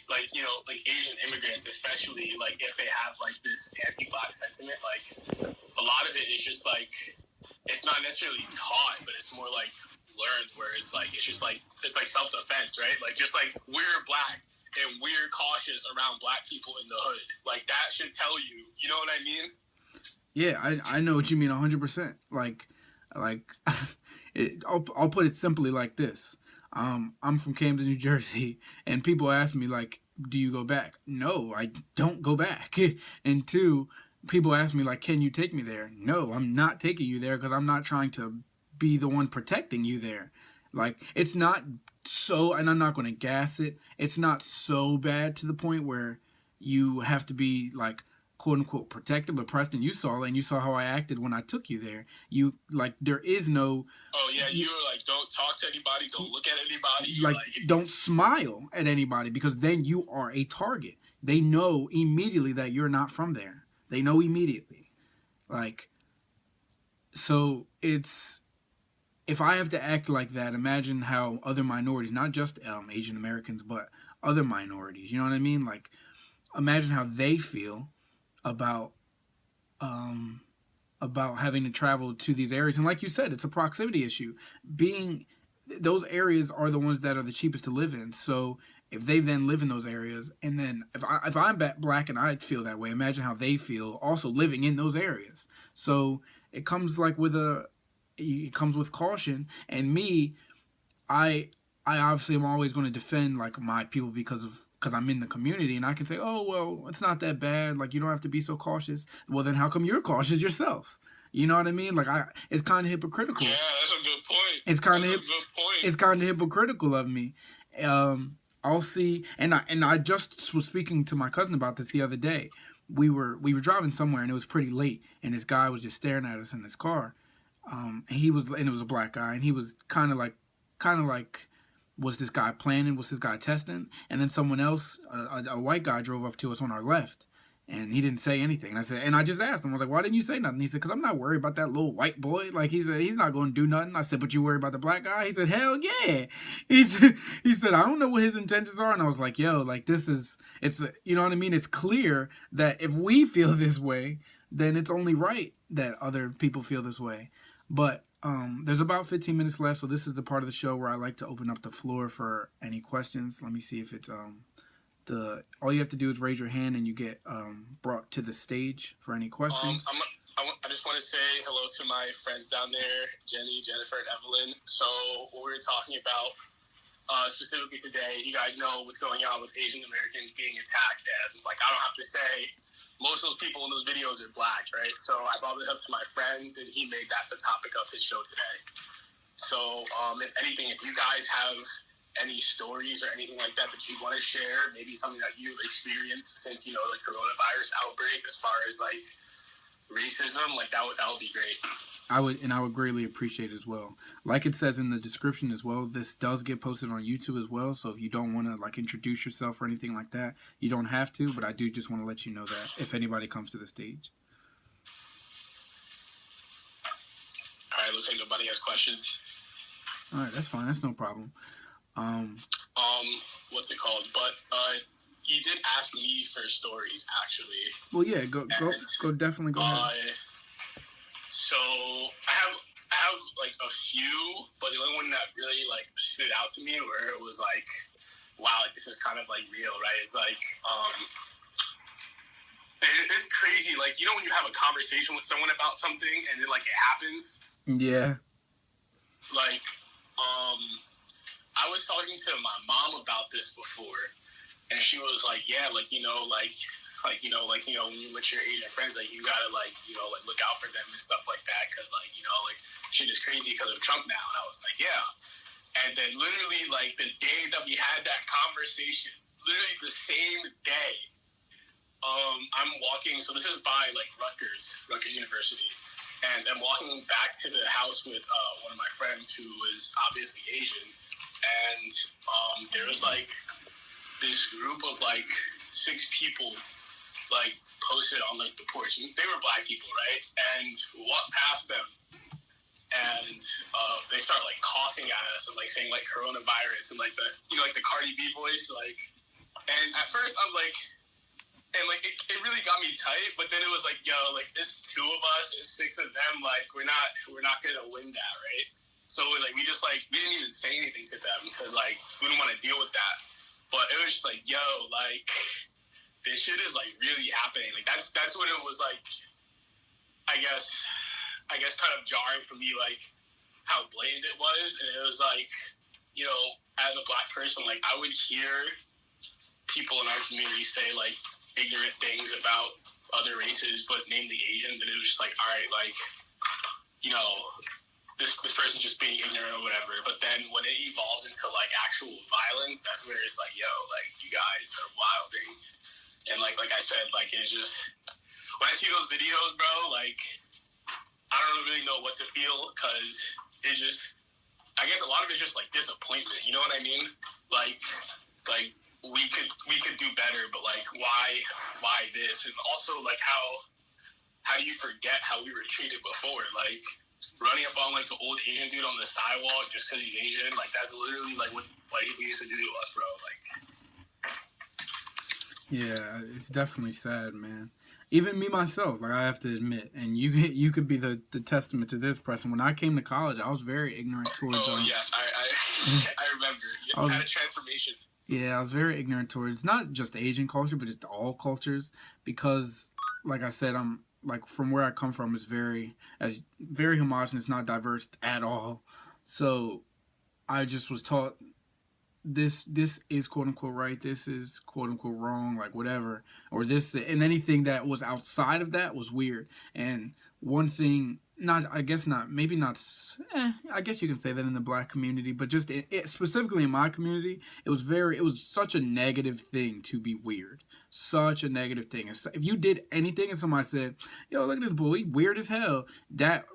Speaker 2: like Asian immigrants, especially like if they have like this anti-black sentiment, like a lot of it is just like it's not necessarily taught, but it's more like learned. Where it's like it's like self-defense, right? Like just like we're black and we're cautious around black people in the hood. Like that should tell you. You know what I mean?
Speaker 1: Yeah, I know what you mean 100%. I'll put it simply like this. I'm from Camden, New Jersey, and people ask me like, do you go back? No, I don't go back. And two, people ask me like, can you take me there? No, I'm not taking you there because I'm not trying to be the one protecting you there. Like, it's not so, and I'm not going to gas it, it's not so bad to the point where you have to be like, quote unquote protected, but Preston, you saw how I acted when I took you there. You like there is no.
Speaker 2: Oh yeah, you were like, don't talk to anybody, don't look at anybody.
Speaker 1: Like don't smile at anybody because then you are a target. They know immediately that you're not from there. They know immediately. Like, so it's if I have to act like that, imagine how other minorities, not just Asian Americans, but other minorities. You know what I mean? Like, imagine how they feel about having to travel to these areas. And like you said, it's a proximity issue. Those areas are the ones that are the cheapest to live in. So if they then live in those areas, and then if I'm black and I feel that way, imagine how they feel also living in those areas. So it comes like it comes with caution. And me, I obviously am always going to defend like my people because I'm in the community, and I can say, oh well, it's not that bad. Like, you don't have to be so cautious. Well, then how come you're cautious yourself? You know what I mean? Like, it's kind of hypocritical.
Speaker 2: Yeah, that's a good point.
Speaker 1: It's kind of hypocritical of me. I'll see, and I just was speaking to my cousin about this the other day. We were driving somewhere, and it was pretty late, and this guy was just staring at us in this car. And it was a black guy, and he was kind of like. Was this guy planning? Was this guy testing? And then someone else, a white guy, drove up to us on our left, and he didn't say anything. And I just asked him, I was like, why didn't you say nothing? He said, because I'm not worried about that little white boy. Like, he said, he's not going to do nothing. I said, but you worried about the black guy? He said, hell yeah. He said, I don't know what his intentions are. And I was like, yo, like, you know what I mean? It's clear that if we feel this way, then it's only right that other people feel this way. But there's about 15 minutes left, so this is the part of the show where I like to open up the floor for any questions. Let me see if it's all you have to do is raise your hand and you get brought to the stage for any questions.
Speaker 2: I just want to say hello to my friends down there, Jenny, Jennifer, and Evelyn. So what we were talking about specifically today, you guys know what's going on with Asian Americans being attacked, and like I don't have to say. Most of those people in those videos are black, right? So I brought this up to my friends, and he made that the topic of his show today. So if anything, if you guys have any stories or anything like that you want to share, maybe something that you've experienced since, the coronavirus outbreak as far as, like, racism, like, that would be great.
Speaker 1: I would greatly appreciate it as well. Like it says in the description as well, this does get posted on YouTube as well. So if you don't want to like introduce yourself or anything like that, you don't have to. But I do just want to let you know that if anybody comes to the stage.
Speaker 2: right, looks like nobody has questions.
Speaker 1: All right, that's fine. That's no problem.
Speaker 2: What's it called? But you did ask me for stories, actually.
Speaker 1: Well, yeah, go definitely go ahead.
Speaker 2: So I have like a few, but the only one that really like stood out to me where it was like, wow, like this is kind of like real, right? It's like it's crazy. Like, you know when you have a conversation with someone about something and then like it happens?
Speaker 1: Yeah.
Speaker 2: Like, I was talking to my mom about this before, and she was like, yeah, like, when you're with your Asian friends, like, you gotta, like, look out for them and stuff like that, because, like, shit is crazy because of Trump now. And I was like, yeah. And then literally, like, the day that we had that conversation, literally the same day, I'm walking, so this is by, like, Rutgers University, and I'm walking back to the house with one of my friends who is obviously Asian, and there was, like, this group of, like, 6 people, like, posted on, like, the porch, and they were black people, right? And we walked past them, and they start, like, coughing at us and, like, saying, like, coronavirus, and, like, the Cardi B voice, like, and at first I'm, like, and, like, it really got me tight, but then it was like, yo, like, it's 2 of us, it's 6 of them, like, we're not gonna win that, right? So it was like, we didn't even say anything to them, because, like, we didn't want to deal with that. But it was just like, yo, like, this shit is, like, really happening. Like, that's when it was, like, I guess kind of jarring for me, like, how blatant it was. And it was like, as a black person, like, I would hear people in our community say, like, ignorant things about other races, but namely Asians, and it was just like, all right, like, this person's just being ignorant or whatever. But then when it evolves into like actual violence, that's where it's like, yo, like, you guys are wilding. And like I said, like, it's just, when I see those videos, bro, like, I don't really know what to feel, because it just, I guess a lot of it's just like disappointment, you know what I mean? Like we could do better, but like, why this? And also, like, how do you forget how we were treated before? Like, running up on like an old Asian dude on the sidewalk just because he's Asian, like, that's literally like what we used to do to us, bro. Like,
Speaker 1: yeah, it's definitely sad, man. Even me myself, like, I have to admit, and you could be the testament to this, Preston. When I came to college, I was very ignorant towards.
Speaker 2: Oh yes, I remember. You had a transformation.
Speaker 1: Yeah, I was very ignorant towards not just Asian culture, but just all cultures, because, like I said, I'm like, from where I come from is very homogenous, not diverse at all. So I just was taught this is quote unquote right, this is quote unquote wrong, like whatever, or this, and anything that was outside of that was weird. And one thing, I guess you can say that in the black community, but just specifically in my community, it was such a negative thing to be weird. Such a negative thing. If you did anything and somebody said, yo, look at this boy, weird as hell, that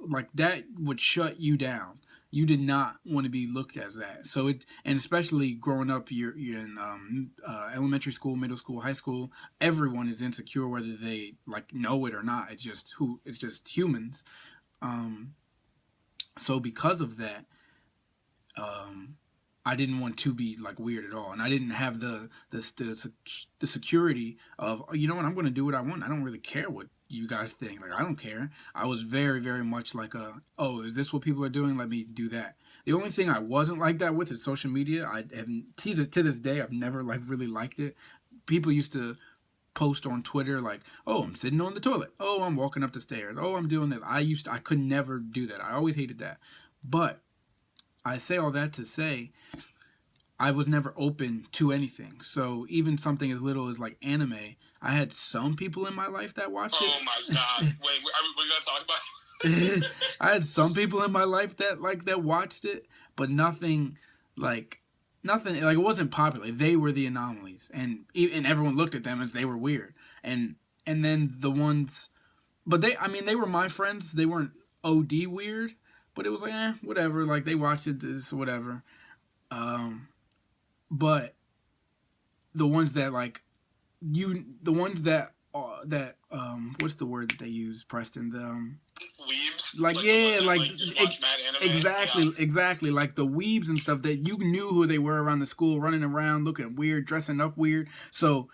Speaker 1: would shut you down. You did not want to be looked at as that. So and especially growing up, you're in elementary school, middle school, high school. Everyone is insecure, whether they like know it or not. It's just humans. So because of that, I didn't want to be like weird at all, and I didn't have the security of, you know what, I'm going to do what I want. I don't really care what you guys think. Like, I don't care. I was very, very much like is this what people are doing? Let me do that. The only thing I wasn't like that with is social media. I haven't, to this day, I've never like really liked it. People used to post on Twitter like, oh, I'm sitting on the toilet. Oh, I'm walking up the stairs. Oh, I'm doing this. I could never do that. I always hated that. But I say all that to say, I was never open to anything. So even something as little as like anime, I had some people in my life that watched it.
Speaker 2: Oh my god! Wait, are we gonna talk about?
Speaker 1: I had some people in my life that watched it, but nothing. Like, it wasn't popular. They were the anomalies, and everyone looked at them as they were weird. And then the ones, but they were my friends. They weren't OD weird, but it was like, whatever. Like, they watched it, this whatever. But the ones that what's the word that they use, Preston?
Speaker 2: weebs,
Speaker 1: like
Speaker 2: the
Speaker 1: yeah,
Speaker 2: ones that,
Speaker 1: like
Speaker 2: just watch mad anime.
Speaker 1: exactly, like the weebs and stuff that you knew who they were around the school, running around, looking weird, dressing up weird. So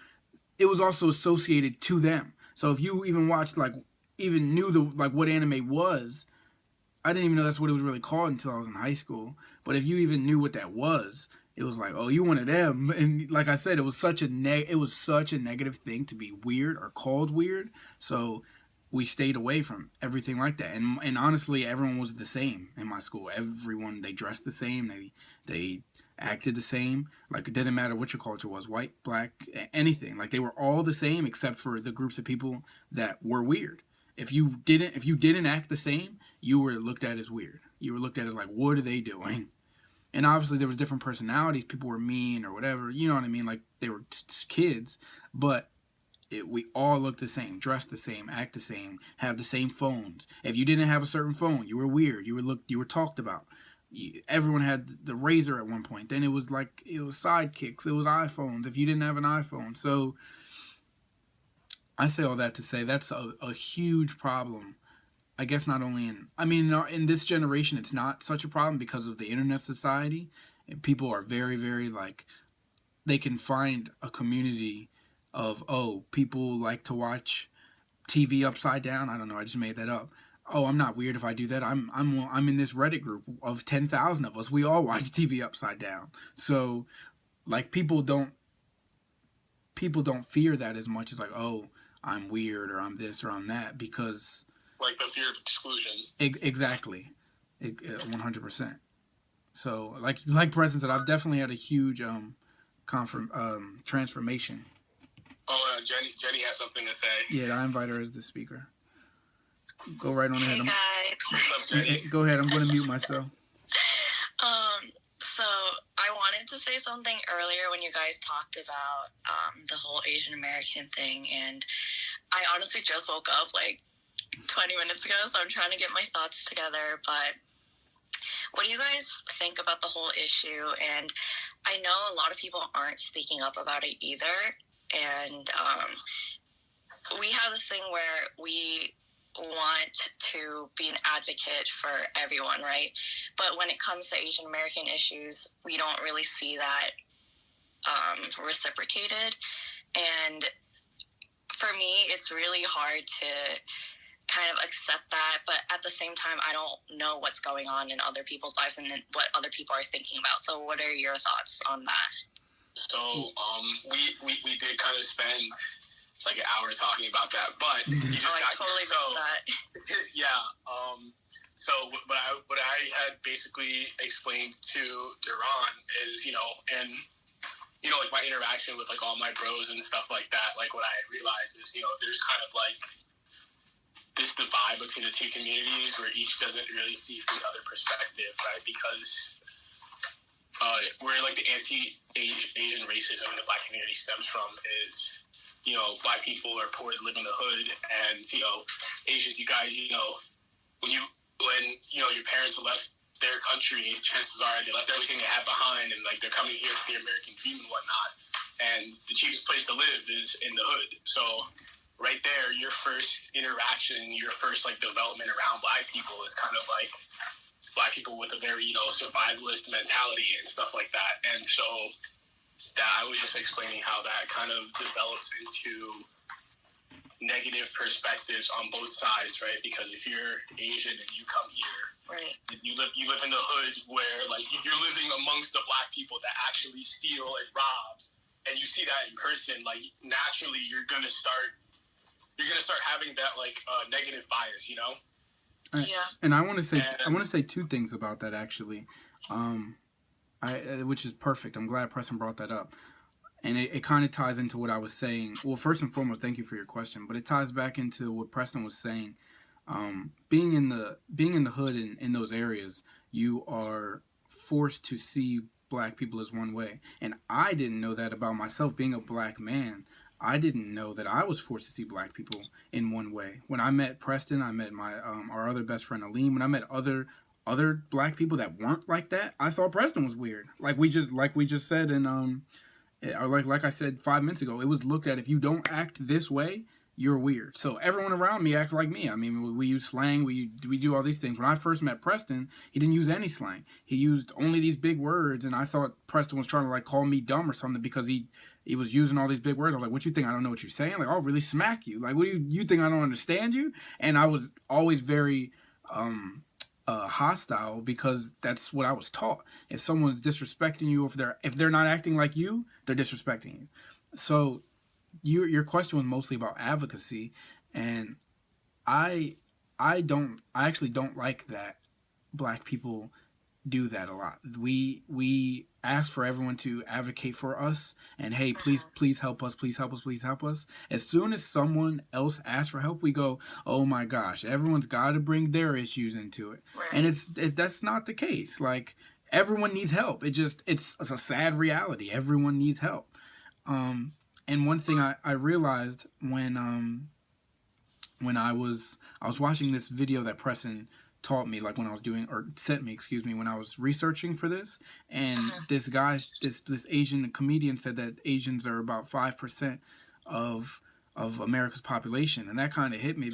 Speaker 1: it was also associated to them. So if you even watched even knew what anime was, I didn't even know that's what it was really called until I was in high school. But if you even knew what that was, it was like, oh, you one of them. And like I said, it was such a negative thing to be weird or called weird. So we stayed away from everything like that. And honestly, everyone was the same in my school. Everyone, they dressed the same. They acted the same. Like it didn't matter what your culture was, white, black, anything. Like they were all the same except for the groups of people that were weird. If you didn't act the same, you were looked at as weird. You were looked at as like, what are they doing? And obviously there was different personalities. People were mean or whatever. You know what I mean? Like they were kids, but we all looked the same, dressed the same, act the same, have the same phones. If you didn't have a certain phone, you were weird. You were talked about. Everyone had the Razor at one point. Then it was sidekicks. It was iPhones. If you didn't have an iPhone, so I say all that to say that's a huge problem. I guess not only in this generation, it's not such a problem because of the internet society. And people are very, very they can find a community of, oh, people like to watch TV upside down. I don't know. I just made that up. Oh, I'm not weird if I do that. I'm in this Reddit group of 10,000 of us. We all watch TV upside down. So like people don't fear that as much as like, oh, I'm weird or I'm this or I'm that, because
Speaker 2: like the fear of exclusion.
Speaker 1: Exactly, 100%. So like Preston said, I've definitely had a huge transformation.
Speaker 2: Oh, Jenny has something to say.
Speaker 1: Yeah, I invite her as the speaker. Go right on ahead.
Speaker 3: Hey guys.
Speaker 2: What's up, Jenny?
Speaker 1: Go ahead. I'm going to mute myself.
Speaker 3: So I wanted to say something earlier when you guys talked about the whole Asian American thing, and I honestly just woke up like 20 minutes ago, so I'm trying to get my thoughts together. But what do you guys think about the whole issue? And I know a lot of people aren't speaking up about it either, and we have this thing where we want to be an advocate for everyone, right? But when it comes to Asian American issues, we don't really see that reciprocated. And for me, it's really hard to kind of accept that, but at the same time, I don't know what's going on in other people's lives and what other people are thinking about. So what are your thoughts on that?
Speaker 2: So we did kind of spend like an hour talking about that, but you just got
Speaker 3: totally
Speaker 2: here. So
Speaker 3: that.
Speaker 2: yeah. So what I had basically explained to Duron is, and like my interaction with like all my bros and stuff like that, like what I had realized is, there's kind of like this divide between the two communities where each doesn't really see from the other perspective, right? Because where like the anti-Asian racism in the Black community stems from is, Black people are poor to live in the hood, and Asians, you guys, when your parents left their country, chances are they left everything they had behind, and like they're coming here for the American dream and whatnot, and the cheapest place to live is in the hood. So right there, your first interaction, your first like development around Black people is kind of like Black people with a very survivalist mentality and stuff like that. And so that I was just explaining how that kind of develops into negative perspectives on both sides, right? Because if you're Asian and you come here,
Speaker 3: right,
Speaker 2: you live in the hood where like you're living amongst the Black people that actually steal and rob, and you see that in person, like naturally you're gonna start having that like negative bias,
Speaker 3: Yeah.
Speaker 1: And I want to say two things about that actually. Which is perfect. I'm glad Preston brought that up. And it kind of ties into what I was saying. Well, first and foremost, thank you for your question. But it ties back into what Preston was saying. Being in the hood in those areas, you are forced to see Black people as one way. And I didn't know that about myself. Being a Black man, I didn't know that I was forced to see Black people in one way. When I met Preston, I met my our other best friend Aleem. When I met other Black people that weren't like that, I thought Preston was weird. Like we just said in or like I said 5 minutes ago, it was looked at, if you don't act this way, you're weird. So everyone around me acts like me. I mean, we use slang, we do all these things. When I first met Preston, he didn't use any slang. He used only these big words, and I thought Preston was trying to like call me dumb or something because he was using all these big words. I was like, "What you think? I don't know what you're saying? Like, I'll really smack you. Like, what do you think? I don't understand you?" And I was always very hostile because that's what I was taught. If someone's disrespecting you, if they're not acting like you, they're disrespecting you. So your question was mostly about advocacy, and I actually don't like that black people do that a lot. We ask for everyone to advocate for us and hey, please help us, please help us, please help us. As soon as someone else asks for help, we go, oh my gosh, everyone's got to bring their issues into it, and that's not the case. Like everyone needs help. It's a sad reality. Everyone needs help. And one thing I realized when I was watching this video that Preston taught me, like when I was doing, or sent me, excuse me, when I was researching for this, and this Asian comedian said that Asians are about 5% of America's population, and that kind of hit me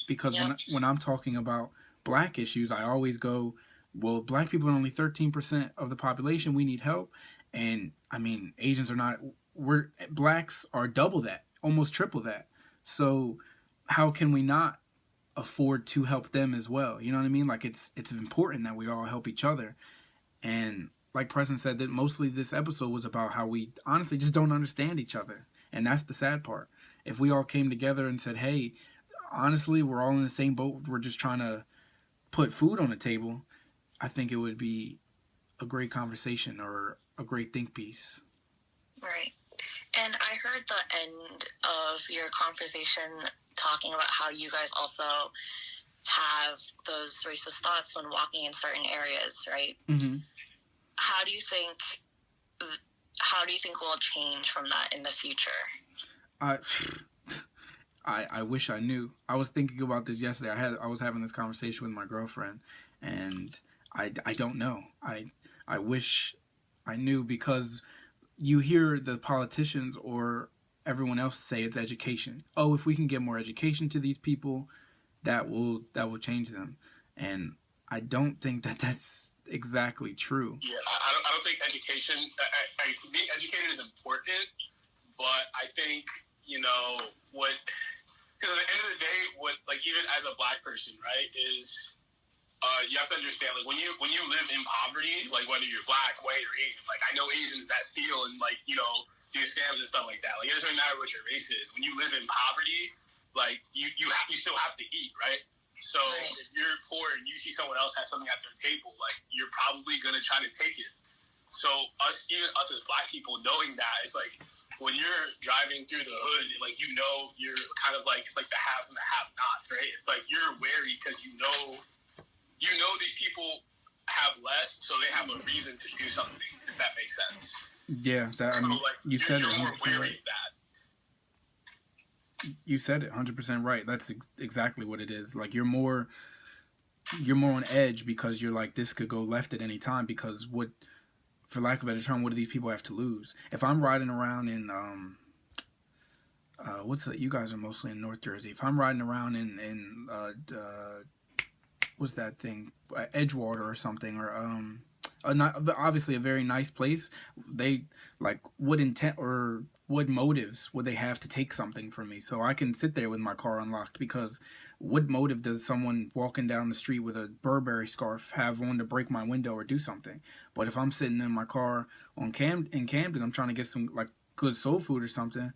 Speaker 1: because when I'm talking about black issues, I always go, well, black people are only 13% of the population. We need help, and I mean, Asians are not. Blacks are double that, almost triple that. So how can we not afford to help them as well? You know what I mean? Like it's important that we all help each other. And like Preston said, that mostly this episode was about how we honestly just don't understand each other. And that's the sad part. If we all came together and said, hey, honestly, we're all in the same boat. We're just trying to put food on the table. I think it would be a great conversation or a great think piece.
Speaker 3: Right. And I heard the end of your conversation talking about how you guys also have those racist thoughts when walking in certain areas, right?
Speaker 1: Mm-hmm.
Speaker 3: How do you think we'll change from that in the future?
Speaker 1: I wish I knew. I was thinking about this yesterday. I was having this conversation with my girlfriend, and I don't know. I wish I knew, because you hear the politicians or everyone else say it's education. Oh, if we can get more education to these people, that will change them. And I don't think that that's exactly true.
Speaker 2: Yeah, I don't think education. Being educated is important, but I think because at the end of the day, even as a black person, right, is you have to understand, like, when you live in poverty, like, whether you're black, white, or Asian, like, I know Asians that steal and, like, do scams and stuff like that. Like, it doesn't matter what your race is. When you live in poverty, like, you still have to eat, right? So if you're poor and you see someone else has something at their table, like, you're probably going to try to take it. So even us as black people, knowing that, it's like, when you're driving through the hood, like, you're kind of like, it's like the haves and the have-nots, right? It's like you're wary because you know these people have less, so they have a reason to do something, if that makes sense.
Speaker 1: Yeah, you said it 100%
Speaker 2: more wary
Speaker 1: right.
Speaker 2: of that.
Speaker 1: You said it 100% right. That's exactly what it is. Like, you're more on edge because you're like, this could go left at any time, because for lack of a better term, what do these people have to lose? If I'm riding around in you guys are mostly in North Jersey. If I'm riding around in what's that thing, Edgewater or something, or obviously a very nice place, they like, what intent or what motives would they have to take something from me? So I can sit there with my car unlocked, because what motive does someone walking down the street with a Burberry scarf have on to break my window or do something? But if I'm sitting in my car in Camden, I'm trying to get some like good soul food or something,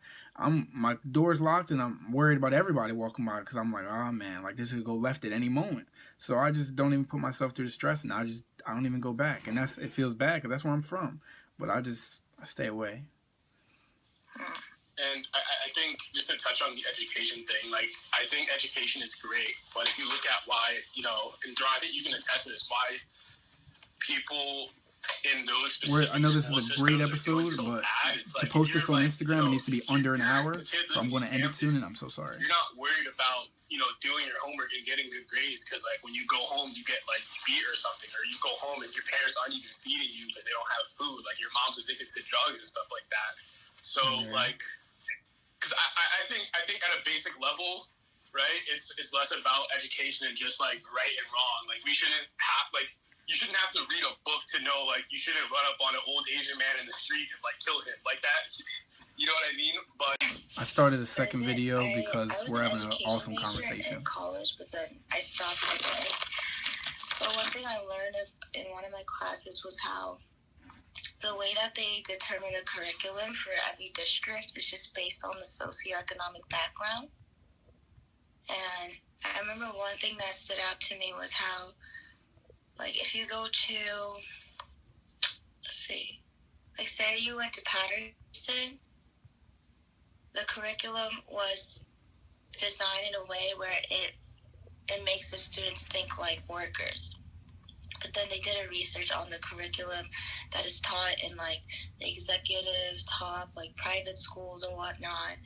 Speaker 1: my door's locked and I'm worried about everybody walking by, because I'm like, oh man, like, this could go left at any moment. So I just don't even put myself through the stress, and I don't even go back. And it feels bad because that's where I'm from, but I stay away.
Speaker 2: And I think, just to touch on the education thing, like, I think education is great, but if you look at why, and Duron, I think you can attest to this, why people in those specific
Speaker 1: I know this is a great episode, but to post this on Instagram, it needs to be under an hour, so I'm going to end it soon, and I'm so sorry.
Speaker 2: You're not worried about, doing your homework and getting good grades, because, like, when you go home, you get, like, beat or something, or you go home and your parents aren't even feeding you because they don't have food, like, your mom's addicted to drugs and stuff like that. So, like, because I think at a basic level, right, it's less about education and just like right and wrong. Like we shouldn't have like you shouldn't have to read a book to know like you shouldn't run up on an old Asian man in the street and like kill him like that. You know what I mean? But
Speaker 1: I started a second video because we're having an awesome conversation.
Speaker 3: In college, but then I stopped midway. But one thing I learned in one of my classes was how the way that they determine the curriculum for every district is just based on the socioeconomic background. And I remember one thing that stood out to me was how, like, if you go to, let's see, like, say you went to Patterson, the curriculum was designed in a way where it makes the students think like workers. But then they did a research on the curriculum that is taught in like the executive top, like private schools and whatnot.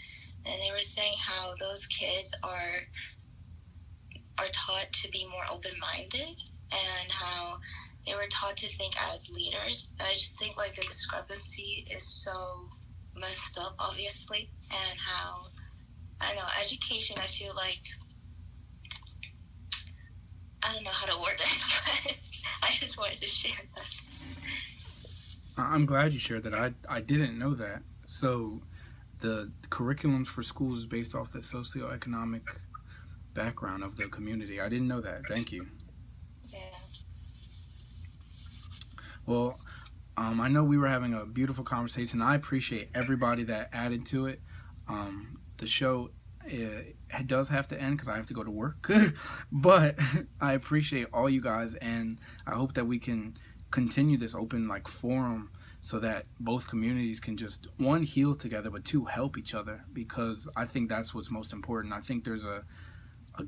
Speaker 3: And they were saying how those kids are taught to be more open-minded and how they were taught to think as leaders. And I just think like the discrepancy is so messed up, obviously, and how, I don't know, education, I feel like, I don't know how to word it, but I just wanted to share that.
Speaker 1: I'm glad you shared that. I didn't know that. So the curriculums for schools is based off the socioeconomic background of the community. I didn't know that. Thank you.
Speaker 3: Yeah.
Speaker 1: Well, I know we were having a beautiful conversation. I appreciate everybody that added to it. The show it does have to end because I have to go to work, but I appreciate all you guys, and I hope that we can continue this open like forum so that both communities can just, one, heal together, but two, help each other, because I think that's what's most important. I think there's a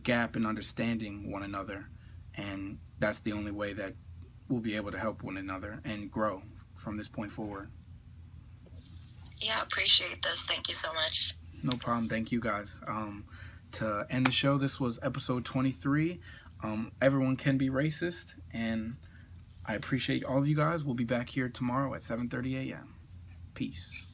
Speaker 1: gap in understanding one another, and that's the only way that we'll be able to help one another and grow from this point forward.
Speaker 3: Yeah, appreciate this. Thank you so much.
Speaker 1: No problem. Thank you guys. To end the show, this was episode 23. Everyone can be racist, and I appreciate all of you guys. We'll be back here tomorrow at 7:30 a.m. Peace.